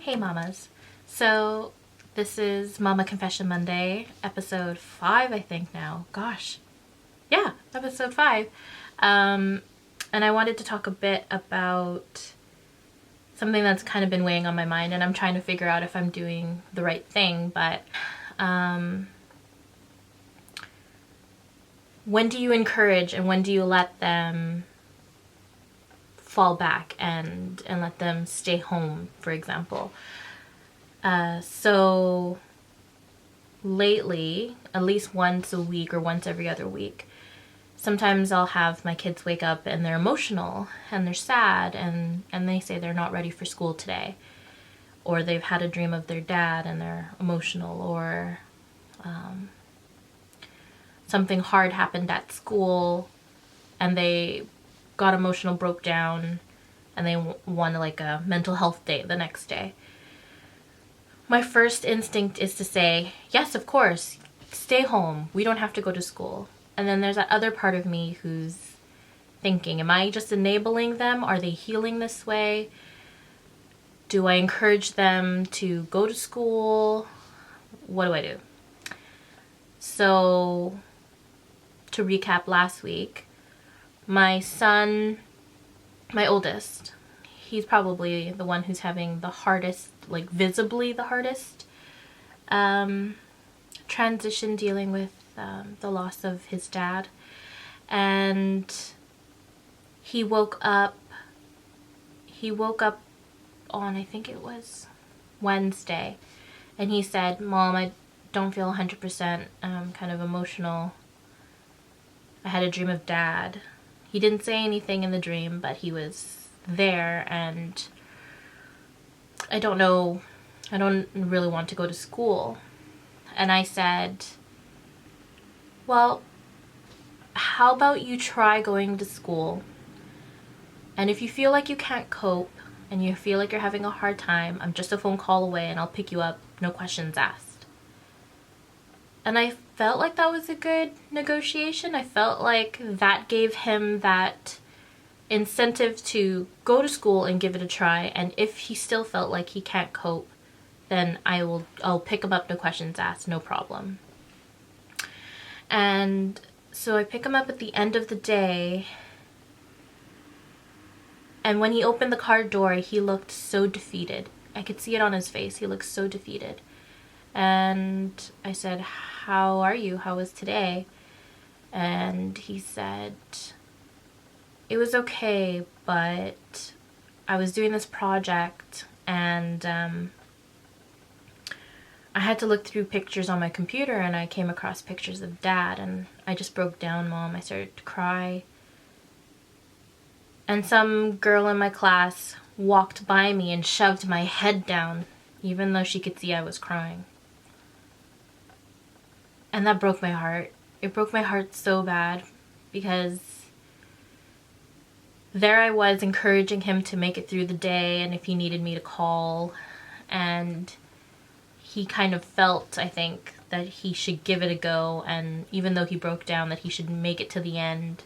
Hey mamas. So this is Mama Confession Monday, episode 5 I think now. Gosh. Yeah, episode 5. And I wanted to talk a bit about something that's kind of been weighing on my mind, and I'm trying to figure out if I'm doing the right thing, but when do you encourage and when do you let them fall back and let them stay home, for example? So lately, at least once a week or once every other week, sometimes I'll have my kids wake up and they're emotional and they're sad and they say they're not ready for school today, or they've had a dream of their dad and they're emotional, or something hard happened at school and they got emotional, broke down, and they want like a mental health day the next day. My first instinct is to say, yes, of course, stay home. We don't have to go to school. And then there's that other part of me who's thinking, am I just enabling them? Are they healing this way? Do I encourage them to go to school? What do I do? So, to recap last week, my son, my oldest, he's probably the one who's having the hardest, like visibly the hardest transition, dealing with the loss of his dad. And he woke up on, I think it was Wednesday, and he said, "Mom, I don't feel 100%, kind of emotional. I had a dream of Dad." He didn't say anything in the dream, but he was there, and I don't really want to go to school. And I said, well, how about you try going to school? And if you feel like you can't cope and you feel like you're having a hard time, I'm just a phone call away and I'll pick you up, no questions asked. And I felt like that was a good negotiation. I felt like that gave him that incentive to go to school and give it a try. And if he still felt like he can't cope, then I'll pick him up, no questions asked, no problem. And so I pick him up at the end of the day, and when he opened the car door, he looked so defeated. I could see it on his face. He looked so defeated. And I said, "How are you? How was today?" And he said, "It was okay, but I was doing this project and I had to look through pictures on my computer and I came across pictures of Dad and I just broke down, Mom. I started to cry. And some girl in my class walked by me and shoved my head down, even though she could see I was crying." And that broke my heart. It broke my heart so bad, because there I was encouraging him to make it through the day and if he needed me to call, and he kind of felt, I think, that he should give it a go, and even though he broke down, that he should make it to the end.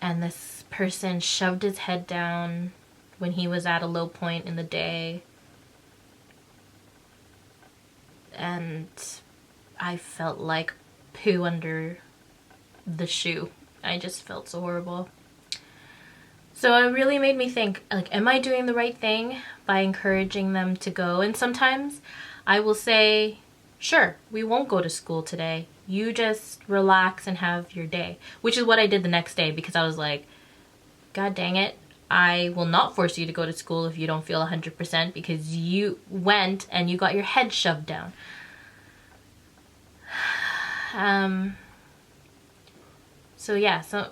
And this person shoved his head down when he was at a low point in the day. And I felt like poo under the shoe. I just felt so horrible. So it really made me think, like, am I doing the right thing by encouraging them to go? And sometimes I will say, sure, we won't go to school today. You just relax and have your day. Which is what I did the next day, because I was like, God dang it, I will not force you to go to school if you don't feel 100%, because you went and you got your head shoved down. So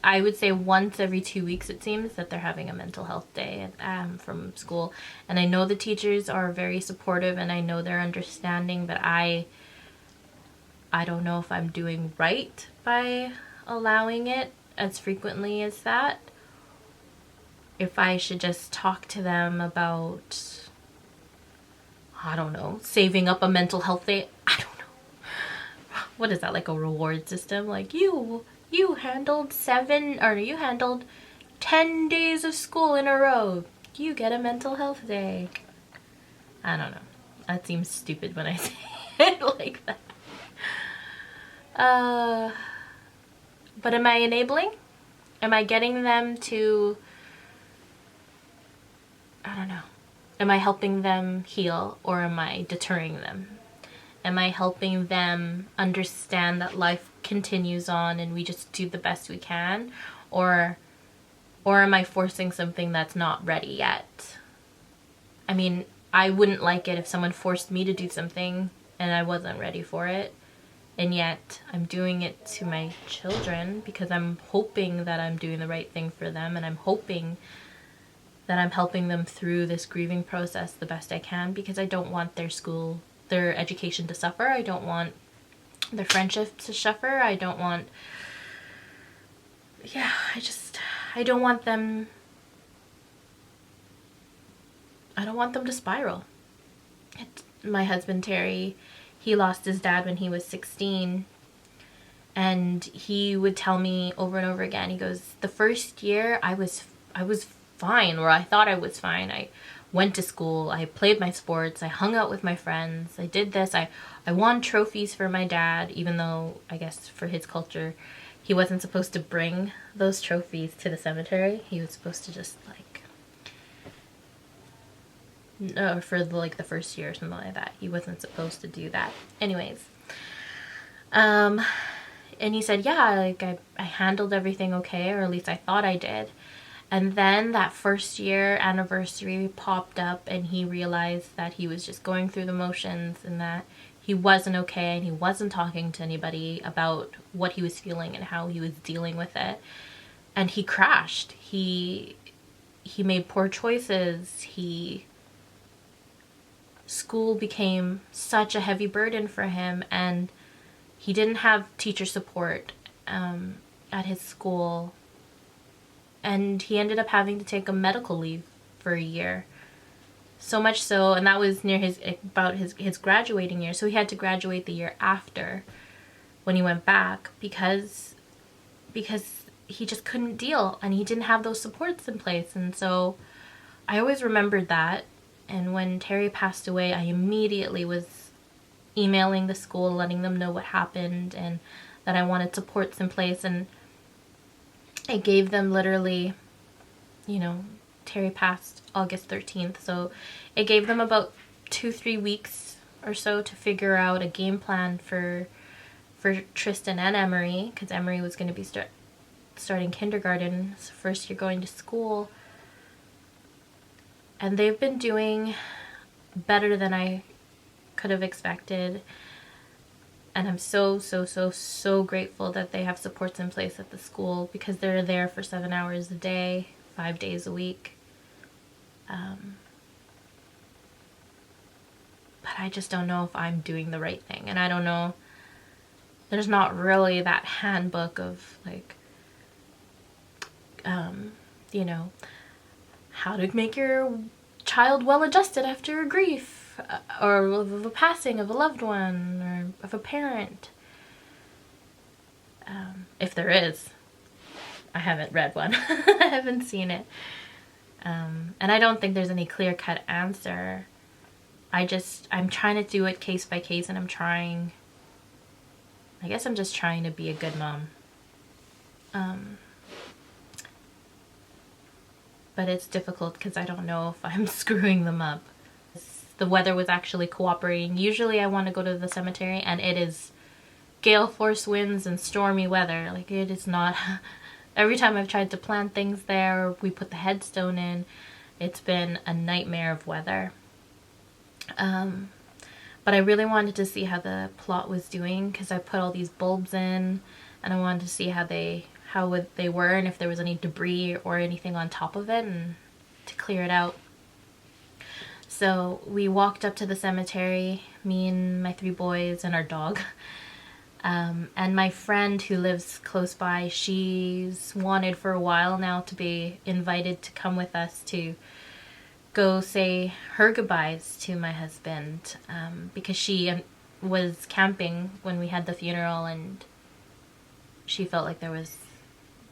I would say once every 2 weeks it seems that they're having a mental health day from school. And I know the teachers are very supportive and I know they're understanding, but I don't know if I'm doing right by allowing it as frequently as that. If I should just talk to them about, I don't know, saving up a mental health day. I don't know. What is that, like a reward system? Like, you handled 10 days of school in a row. you get a mental health day. I don't know. That seems stupid when I say it like that. But am I enabling? Am I getting them to, I don't know. Am I helping them heal, or am I deterring them? Am I helping them understand that life continues on and we just do the best we can? Or am I forcing something that's not ready yet? I mean, I wouldn't like it if someone forced me to do something and I wasn't ready for it. And yet I'm doing it to my children because I'm hoping that I'm doing the right thing for them, and I'm hoping that I'm helping them through this grieving process the best I can, because I don't want their education to suffer. I don't want their friendship to suffer. I don't want, I don't want them to spiral. My husband Terry, he lost his dad when he was 16, and he would tell me over and over again, he goes, the first year I was fine, or I thought I was fine. I went to school, I played my sports, I hung out with my friends, I did this, I won trophies for my dad, even though I guess for his culture he wasn't supposed to bring those trophies to the cemetery. He was supposed to just for the first year or something like that. He wasn't supposed to do that. Anyways, and he said, yeah, I handled everything okay, or at least I thought I did. And then that first year anniversary popped up, and he realized that he was just going through the motions and that he wasn't okay, and he wasn't talking to anybody about what he was feeling and how he was dealing with it. And he crashed. He made poor choices. School became such a heavy burden for him, and he didn't have teacher support at his school. And he ended up having to take a medical leave for a year. So much so, and that was near his graduating year. So he had to graduate the year after when he went back because he just couldn't deal, and he didn't have those supports in place. And so I always remembered that. And when Terry passed away, I immediately was emailing the school, letting them know what happened and that I wanted supports in place. And I gave them literally, Terry passed August 13th, so it gave them about 2-3 weeks or so to figure out a game plan for Tristan and Emery, because Emery was going to be starting kindergarten, his first year going to school. And they've been doing better than I could have expected. And I'm so, so, so, so grateful that they have supports in place at the school, because they're there for 7 hours a day, 5 days a week. But I just don't know if I'm doing the right thing. And I don't know, there's not really that handbook of how to make your child well adjusted after a grief, or of a passing of a loved one, or of a parent. If there is. I haven't read one. I haven't seen it. And I don't think there's any clear-cut answer. I'm trying to do it case by case, and I'm just trying to be a good mom. But it's difficult because I don't know if I'm screwing them up. The weather was actually cooperating. Usually I want to go to the cemetery and it is gale force winds and stormy weather. It is not... Every time I've tried to plant things there, or we put the headstone in, it's been a nightmare of weather. But I really wanted to see how the plot was doing, because I put all these bulbs in, and I wanted to see how they were, and if there was any debris or anything on top of it, and to clear it out. So we walked up to the cemetery, me and my 3 boys and our dog. And my friend who lives close by, she's wanted for a while now to be invited to come with us to go say her goodbyes to my husband, because she was camping when we had the funeral, and she felt like there was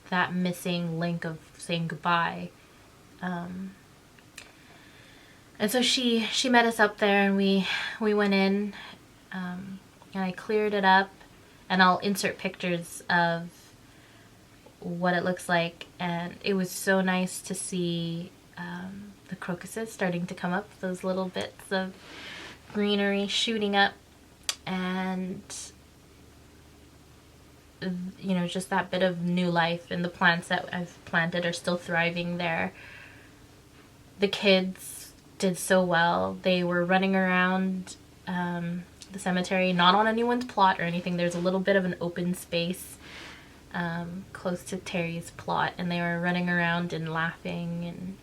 that missing link of saying goodbye. And so she met us up there, and we went in, and I cleared it up, and I'll insert pictures of what it looks like. And it was so nice to see the crocuses starting to come up, those little bits of greenery shooting up, and you know, just that bit of new life. And the plants that I've planted are still thriving there. The kids did so well. They were running around the cemetery, not on anyone's plot or anything. There's a little bit of an open space close to Terry's plot, and they were running around and laughing, and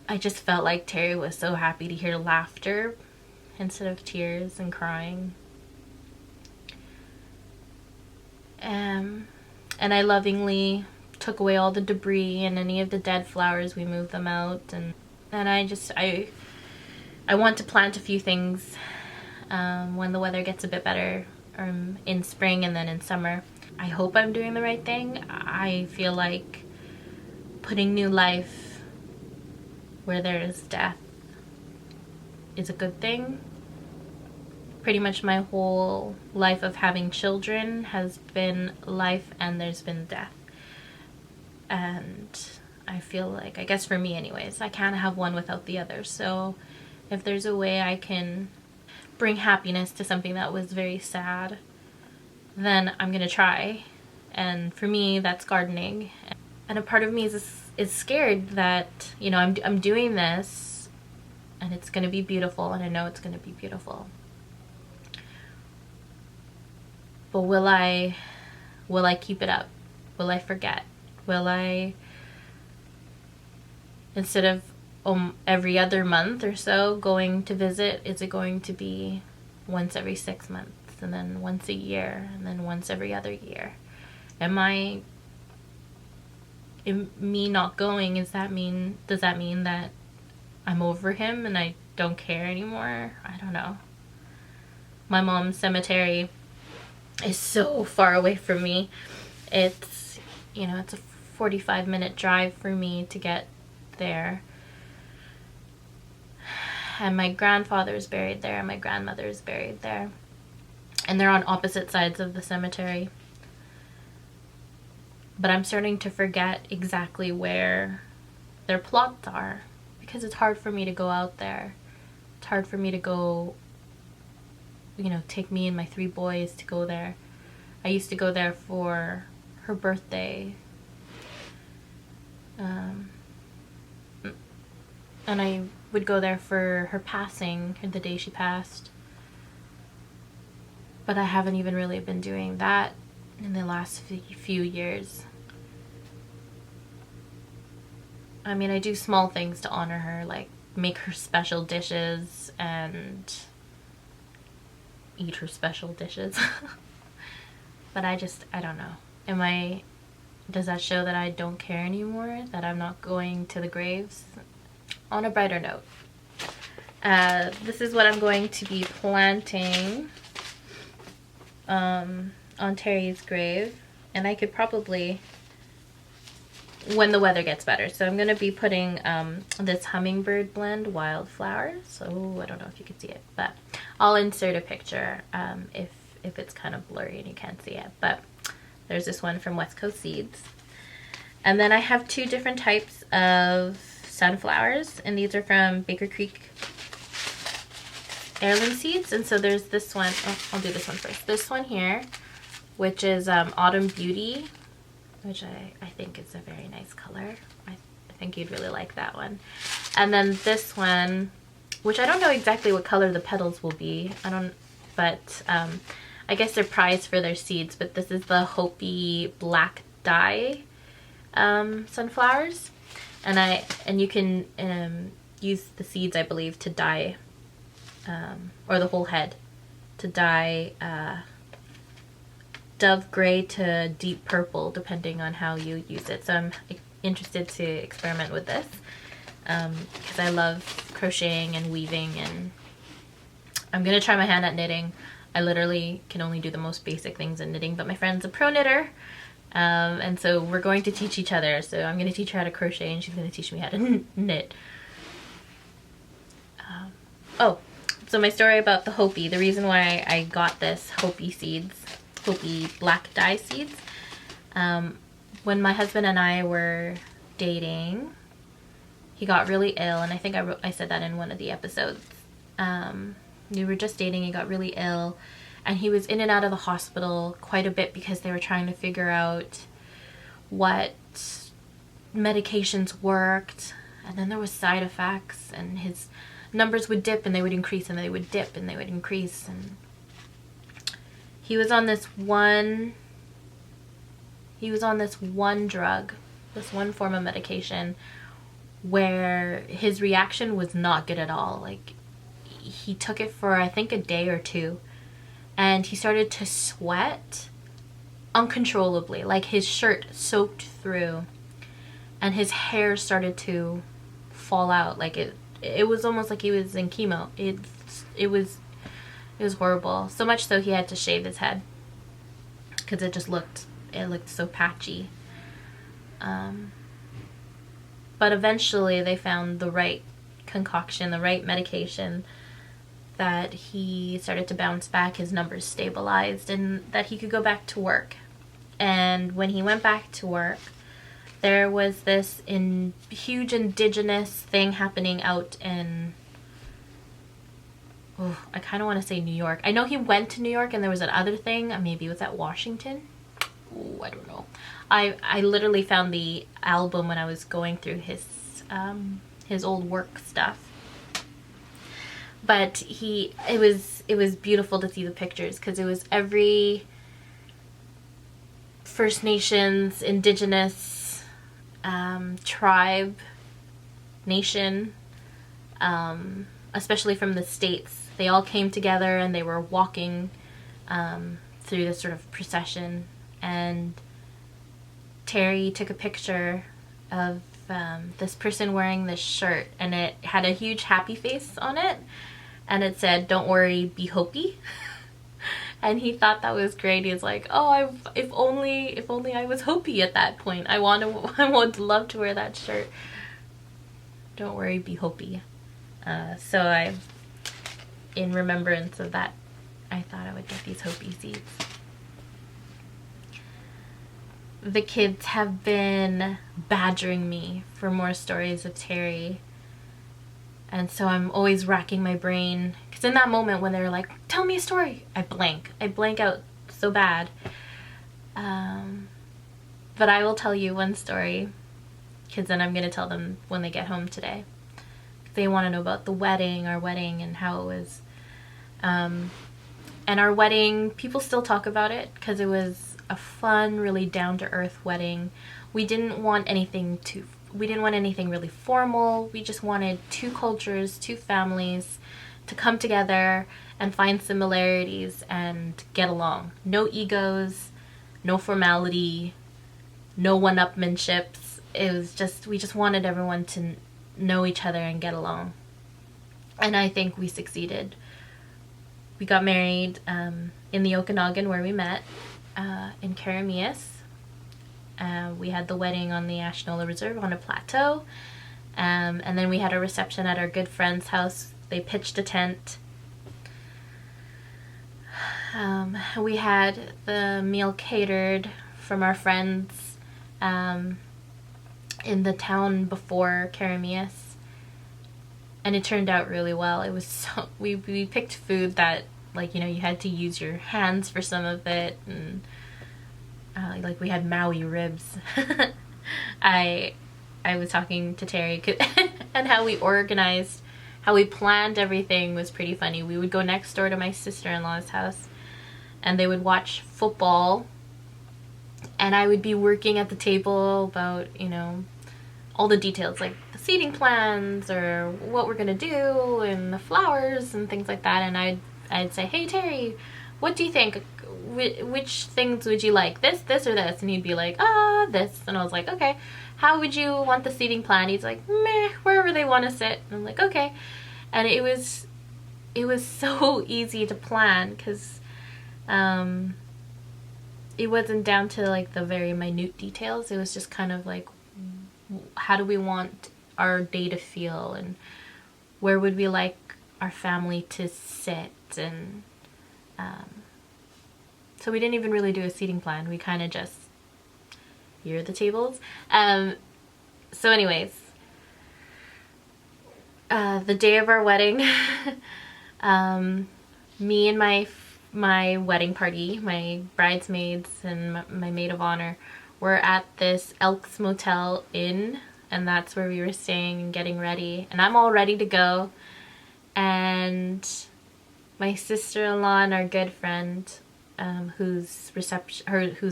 I just felt like Terry was so happy to hear laughter instead of tears and crying. And I lovingly took away all the debris and any of the dead flowers. We moved them out, and I want to plant a few things when the weather gets a bit better, in spring and then in summer. I hope I'm doing the right thing. I feel like putting new life where there is death is a good thing. Pretty much my whole life of having children has been life, and there's been death. And I feel like, I guess for me anyways, I can't have one without the other. So if there's a way I can bring happiness to something that was very sad, then I'm gonna try. And for me, that's gardening. And a part of me is scared that, you know, I'm doing this and it's gonna be beautiful, and I know it's gonna be beautiful. But will I keep it up? Will I forget? Will I, instead of every other month or so going to visit, is it going to be once every 6 months, and then once a year, and then once every other year? Me not going, does that mean that I'm over him and I don't care anymore? I don't know. My mom's cemetery is so far away from me. It's, you know, it's a 45-minute drive for me to get there. And my grandfather is buried there, and my grandmother is buried there. And they're on opposite sides of the cemetery. But I'm starting to forget exactly where their plots are, because it's hard for me to go out there. It's hard for me to go, you know, take me and my 3 boys to go there. I used to go there for her birthday. And I would go there for her passing, the day she passed. But I haven't even really been doing that in the last few years. I mean, I do small things to honor her, like make her special dishes and eat her special dishes. But I don't know. Does that show that I don't care anymore? That I'm not going to the graves? On a brighter note, this is what I'm going to be planting on Terry's grave. And I could probably, when the weather gets better. So I'm going to be putting this hummingbird blend, wildflowers. So I don't know if you can see it, but I'll insert a picture if it's kind of blurry and you can't see it. But there's this one from West Coast Seeds. And then I have 2 different types of sunflowers, and these are from Baker Creek Heirloom Seeds. And so there's this one, I'll do this one first. This one here, which is Autumn Beauty, which I think is a very nice color. I think you'd really like that one. And then this one, which I don't know exactly what color the petals will be. But I guess they're prized for their seeds. But this is the Hopi Black Dye sunflowers. And you can use the seeds, I believe, to dye, or the whole head, to dye dove gray to deep purple, depending on how you use it. So I'm interested to experiment with this, because I love crocheting and weaving, and I'm going to try my hand at knitting. I literally can only do the most basic things in knitting, but my friend's a pro knitter. And so we're going to teach each other. So I'm going to teach her how to crochet, and she's going to teach me how to knit. Oh, so my story about the Hopi, the reason why I got this Hopi seeds, Hopi black dye seeds, when my husband and I were dating, he got really ill, and I think I said that in one of the episodes. We were just dating, he got really ill, and he was in and out of the hospital quite a bit because they were trying to figure out what medications worked, and then there was side effects, and his numbers would dip and they would increase, and they would dip and they would increase, and he was on this one drug, this one form of medication, where his reaction was not good at all. Like, he took it for I think a day or two, and he started to sweat uncontrollably, like his shirt soaked through, and his hair started to fall out. Like it was almost like he was in chemo. It was horrible. So much so he had to shave his head because it looked so patchy. But eventually they found the right concoction, the right medication, that he started to bounce back, his numbers stabilized, and that he could go back to work. And when he went back to work, there was this huge indigenous thing happening out in, I kind of want to say New York. I know he went to New York, and there was another thing. Maybe it was at Washington. I don't know. I literally found the album when I was going through his old work stuff. But it was beautiful to see the pictures, because it was every First Nations, Indigenous, tribe, nation, especially from the States. They all came together and they were walking through this sort of procession, and Terry took a picture of this person wearing this shirt, and it had a huge happy face on it, and it said, "Don't worry, be Hopi." And he thought that was great. He's like, "Oh, if only I was Hopi at that point. I would love to wear that shirt. Don't worry, be Hopi." So in remembrance of that, I thought I would get these Hopi seeds. The kids have been badgering me for more stories of Terry. And so I'm always racking my brain, because in that moment when they're like, "Tell me a story," I blank out so bad. But I will tell you one story, because then I'm going to tell them when they get home today. They want to know about our wedding, and how it was. And our wedding, people still talk about it, because it was a fun, really down-to-earth wedding. We didn't want anything really formal. We just wanted two cultures, two families to come together and find similarities and get along. No egos, no formality, no one-upmanships. It was just, we just wanted everyone to know each other and get along. And I think we succeeded. We got married in the Okanagan, where we met, in Karamias. We had the wedding on the Ashnola Reserve on a plateau, and then we had a reception at our good friend's house. They pitched a tent. We had the meal catered from our friends in the town before Karamias, and it turned out really well. It was so, we picked food that, like, you had to use your hands for some of it, and like we had Maui ribs. I was talking to Terry and how we planned everything was pretty funny. We would go next door to my sister-in-law's house, and they would watch football, and I would be working at the table about, all the details, like the seating plans or what we're gonna do and the flowers and things like that. And I'd say, "Hey Terry, what do you think? Which things would you like? This, or this?" And he'd be like, "This." And I was like, "Okay, how would you want the seating plan?" He's like, "Meh, wherever they want to sit." And I'm like, "Okay." And it was so easy to plan, because it wasn't down to like the very minute details. It was just kind of like, how do we want our day to feel, and where would we like our family to sit, and so we didn't even really do a seating plan. We kind of just, here are the tables. So anyways, the day of our wedding, me and my wedding party, my bridesmaids and my maid of honor, were at this Elks Motel Inn, and that's where we were staying and getting ready. And I'm all ready to go, and my sister-in-law and our good friend, whose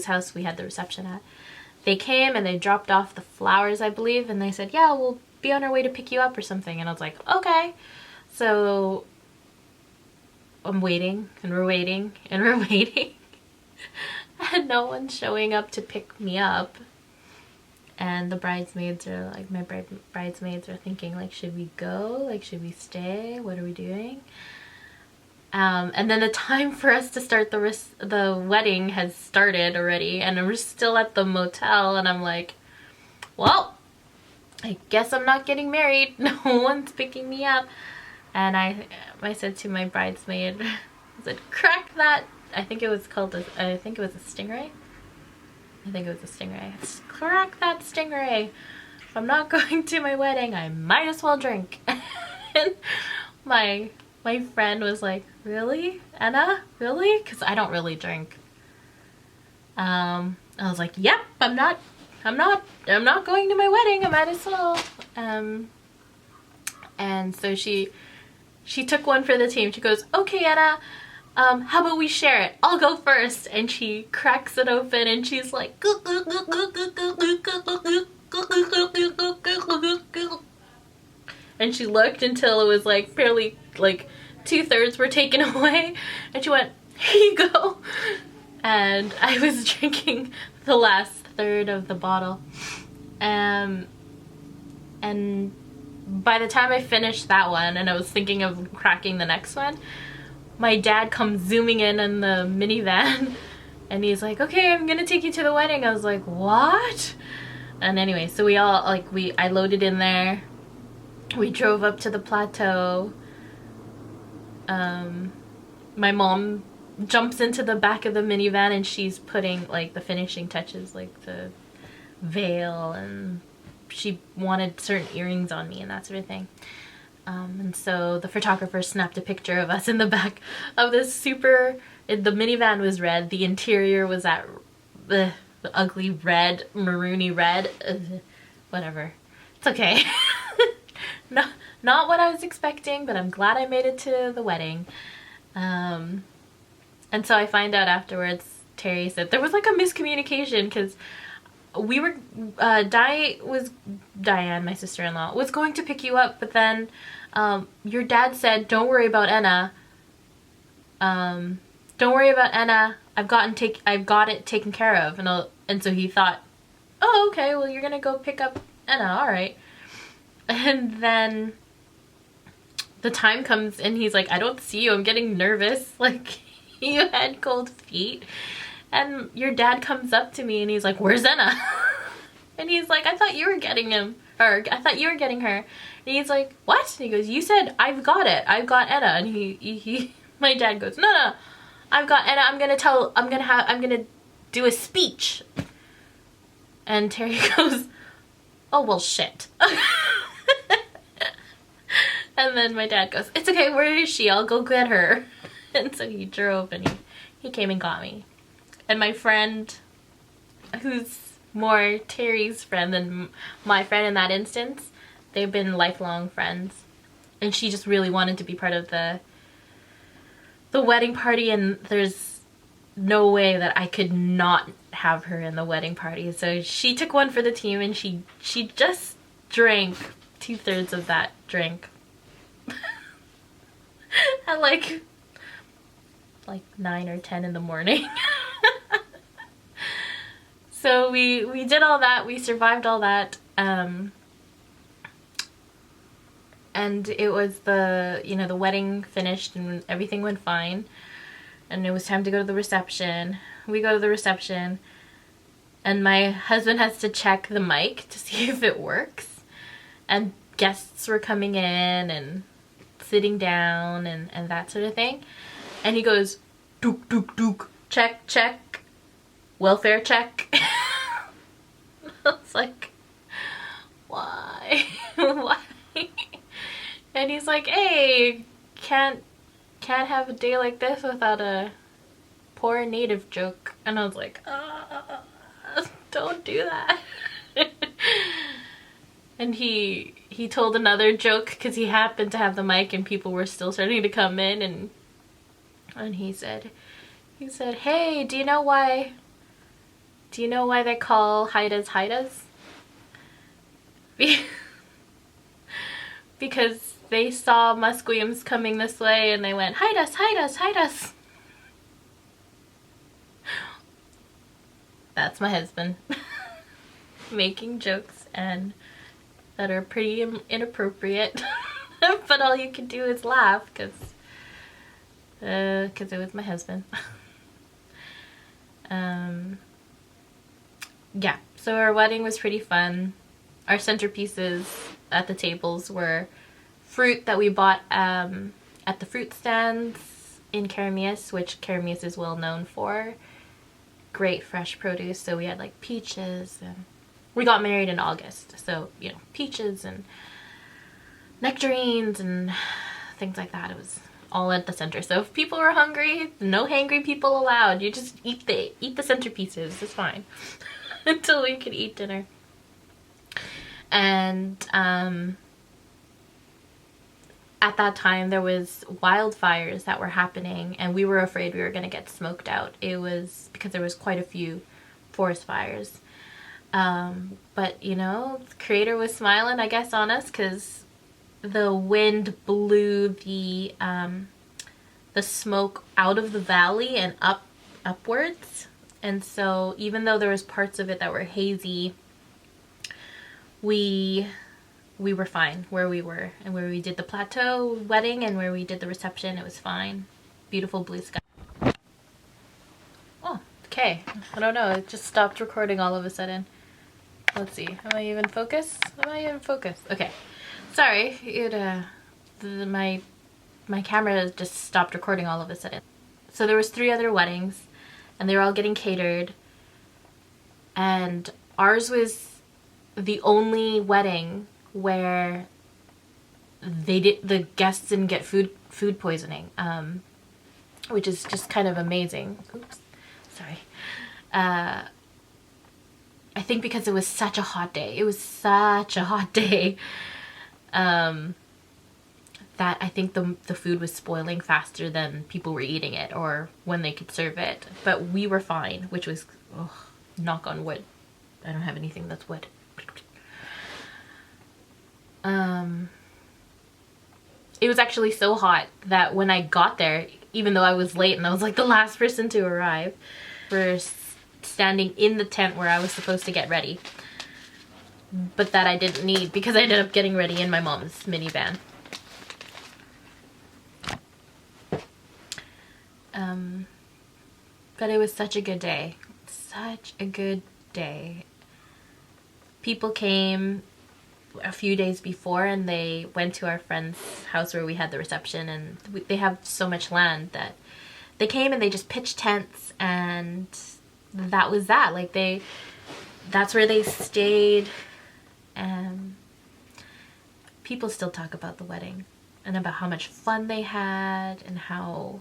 house we had the reception at, they came and they dropped off the flowers, I believe, and they said, yeah, we'll be on our way to pick you up or something. And I was like, okay. So I'm waiting, and we're waiting, and we're waiting, and no one's showing up to pick me up. And the bridesmaids are like, my bridesmaids are thinking, like, should we go? Like, should we stay? What are we doing? And then the time for us to start the wedding has started already, and we're still at the motel, and I'm like, well, I guess I'm not getting married. No one's picking me up. And I said to my bridesmaid, I said, crack that, I think it was a stingray. I think it was a stingray. Crack that stingray. If I'm not going to my wedding, I might as well drink. And my friend was like, really, Anna? Really? Because I don't really drink. I was like, yep, I'm not going to my wedding. I might as well. And so she took one for the team. She goes, okay, Anna, how about we share it? I'll go first. And she cracks it open and she's like, and she looked until it was like barely, like 2/3 were taken away, and she went, here you go. And I was drinking the last third of the bottle. And by the time I finished that one and I was thinking of cracking the next one, my dad comes zooming in the minivan and he's like, okay, I'm gonna take you to the wedding. I was like, what? And anyway, so we all, like, I loaded in there. We drove up to the plateau. My mom jumps into the back of the minivan and she's putting, like, the finishing touches, like the veil, and she wanted certain earrings on me and that sort of thing. And so the photographer snapped a picture of us in the back of this the minivan was red, the interior was that the ugly red, maroony red, whatever. It's okay. Not what I was expecting, but I'm glad I made it to the wedding. And so I find out afterwards, Terry said there was like a miscommunication because we were, Diane, my sister-in-law, was going to pick you up, but then your dad said, don't worry about Enna. Don't worry about Enna. I've got it taken care of. And so he thought, oh, okay, well, you're gonna go pick up Enna, all right. And then the time comes and he's like, I don't see you, I'm getting nervous, like, you had cold feet. And your dad comes up to me and he's like, where's Enna? And he's like, I thought you were getting him, or I thought you were getting her. And he's like, what? And he goes, you said, I've got it, I've got Enna. And my dad goes, no, I've got Enna, I'm gonna do a speech. And Terry goes, oh, well, shit. And then my dad goes, it's okay, where is she? I'll go get her. And so he drove and he came and got me. And my friend, who's more Terry's friend than my friend in that instance, they've been lifelong friends. And she just really wanted to be part of the wedding party, and there's no way that I could not have her in the wedding party. So she took one for the team and she just drank 2/3 of that drink. At like 9 or 10 in the morning. So we did all that, we survived all that, and it was the wedding finished and everything went fine, and it was time to go to the reception. We go to the reception and my husband has to check the mic to see if it works, and guests were coming in and sitting down and that sort of thing. And he goes, "Dook, dook, dook, check, check, welfare check." I was like, why? Why? And he's like, "Hey, can't have a day like this without a poor native joke." And I was like, don't do that. And he told another joke because he happened to have the mic and people were still starting to come in, and he said, "Hey, do you know why they call Haidas Haidas?" Because they saw Musqueams coming this way and they went, "Hide us, hide us, hide us." That's my husband. Making jokes and that are pretty inappropriate. But all you can do is laugh because it was my husband. Yeah, so our wedding was pretty fun. Our centerpieces at the tables were fruit that we bought at the fruit stands in Caramias, which Caramias is well known for. Great fresh produce. So we had like peaches, and we got married in August, so you know, peaches and nectarines and things like that. It was all at the center. So if people were hungry, no hangry people allowed. You just eat the centerpieces. It's fine. Until we could eat dinner. And at that time there was wildfires that were happening, and we were afraid we were going to get smoked out. It was because there was quite a few forest fires. But you know, the creator was smiling, I guess, on us, because the wind blew the smoke out of the valley and upwards. And so even though there was parts of it that were hazy, we were fine where we were, and where we did the plateau wedding and where we did the reception, it was fine. Beautiful blue sky. Oh, okay. I don't know, it just stopped recording all of a sudden. Let's see, am I even focused? Okay, sorry, my camera just stopped recording all of a sudden. So there was 3 other weddings, and they were all getting catered, and ours was the only wedding where the guests didn't get food poisoning, which is just kind of amazing. Oops, sorry. I think because it was such a hot day. That I think the food was spoiling faster than people were eating it or when they could serve it. But we were fine, which was, knock on wood. I don't have anything that's wood. It was actually so hot that when I got there, even though I was late and I was like the last person to arrive, we're standing in the tent where I was supposed to get ready. But that I didn't need because I ended up getting ready in my mom's minivan. But it was such a good day. Such a good day. People came a few days before and they went to our friend's house where we had the reception, and they have so much land that they came and they just pitched tents, and that was that. Like that's where they stayed. People still talk about the wedding and about how much fun they had and how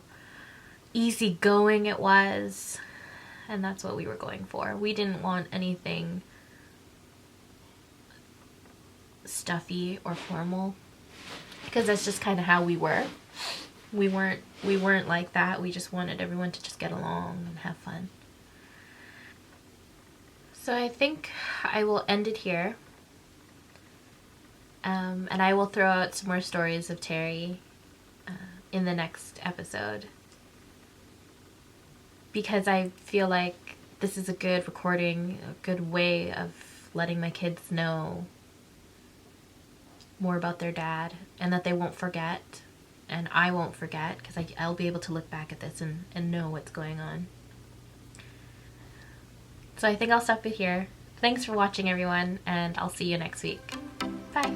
easygoing it was, and that's what we were going for. We didn't want anything stuffy or formal because that's just kind of how we were. We weren't like that. We just wanted everyone to just get along and have fun. So I think I will end it here. And I will throw out some more stories of Terry in the next episode, because I feel like this is a good recording, a good way of letting my kids know more about their dad, and that they won't forget, and I won't forget, because I'll be able to look back at this and know what's going on. So I think I'll stop it here. Thanks for watching, everyone, and I'll see you next week. Bye!